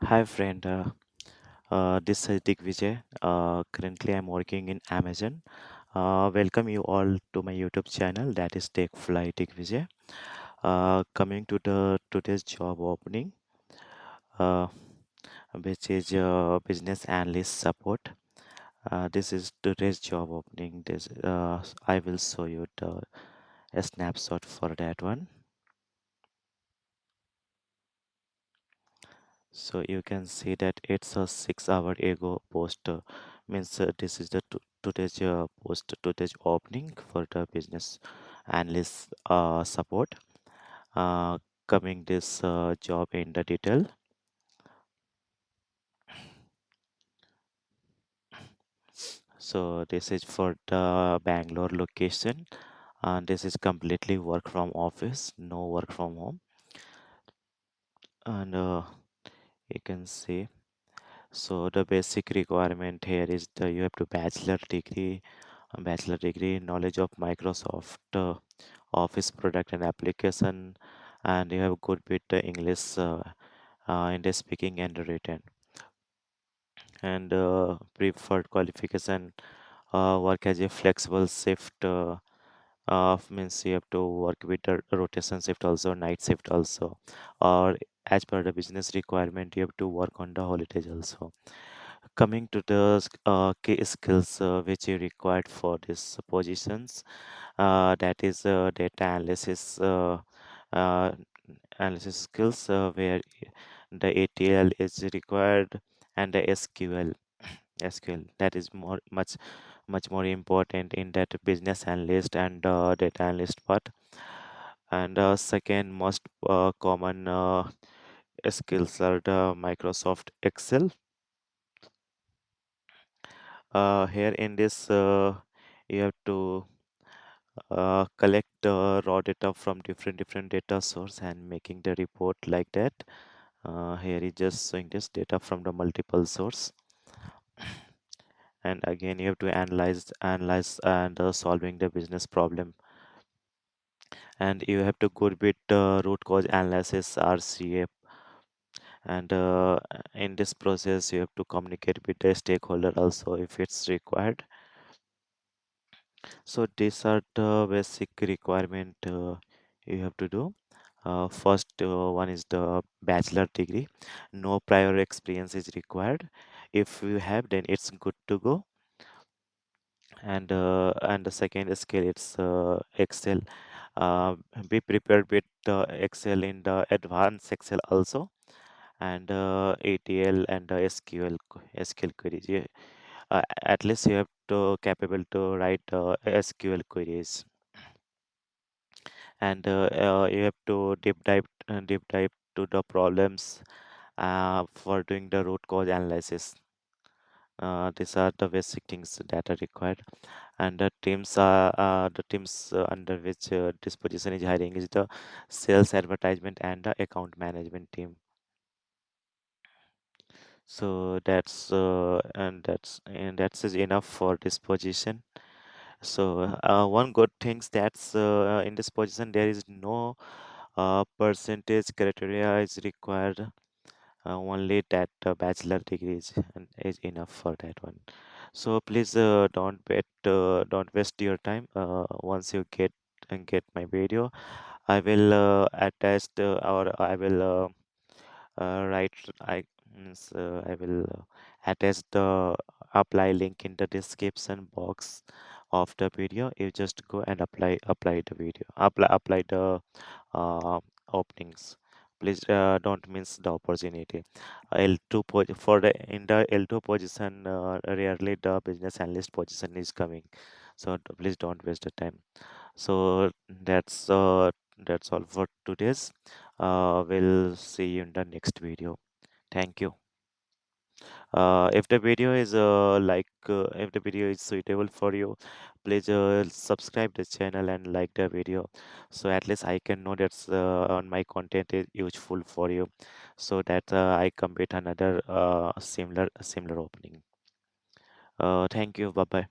Hi friend, this is Digvijay. Currently, I'm working in Amazon. Welcome you all to my YouTube channel, that is Techfly Digvijay. Coming to the today's job opening, uh, which is business analyst support. This is today's job opening. I will show you a snapshot for that one. So you can see that it's a 6 hour ago post. Means this is the today's post, today's opening for the business analyst support. Uh, Coming this job in the detail. So this is for the Bangalore location. And this is completely work from office, no work from home. And you can see. So the basic requirement here is the you have to bachelor degree knowledge of Microsoft Office product and application, and you have good bit English in the speaking and written, and preferred qualification work as a flexible shift. Means you have to work with the rotation shift also, night shift also, or as per the business requirement you have to work on the holidays also. Coming to the key skills which are required for these positions, that is data uh, analysis skills, where the ATL is required, and the SQL that is much more important in that business analyst and data analyst part. And second most common skills are the Microsoft Excel. Here in this, you have to collect raw data from different data source and making the report like that. Here is just showing this data from the multiple source, and again you have to analyze and solving the business problem, and you have to go with root cause analysis, RCA. And in this process you have to communicate with the stakeholder also if it's required. So these are the basic requirement you have to do. First one is the bachelor degree. No prior experience is required. If you have, then it's good to go. And the second skill, it's Excel. Uh, be prepared with Excel in the advanced Excel also, and ATL and SQL queries. At least you have to capable to write SQL queries, and you have to deep dive to the problems for doing the root cause analysis. These are the basic things that are required, and the teams under which this position is hiring is the sales, advertisement, and the account management team. So that's is enough for this position. So one good things that's in this position there is no percentage criteria is required. Only that bachelor degree is enough for that one. So please don't waste your time. Once you get my video, I will attach or I will write I means I will attach the apply link in the description box of the video. You just go and apply the video, apply the openings. Please don't miss the opportunity. For the in the L2 position, rarely the business analyst position is coming. So please don't waste the time. So that's all for today's. We'll see you in the next video. Thank you. If the video is if the video is suitable for you, please subscribe the channel and like the video, so at least I can know that's on my content is useful for you, so that I complete another similar opening. Thank you. Bye bye.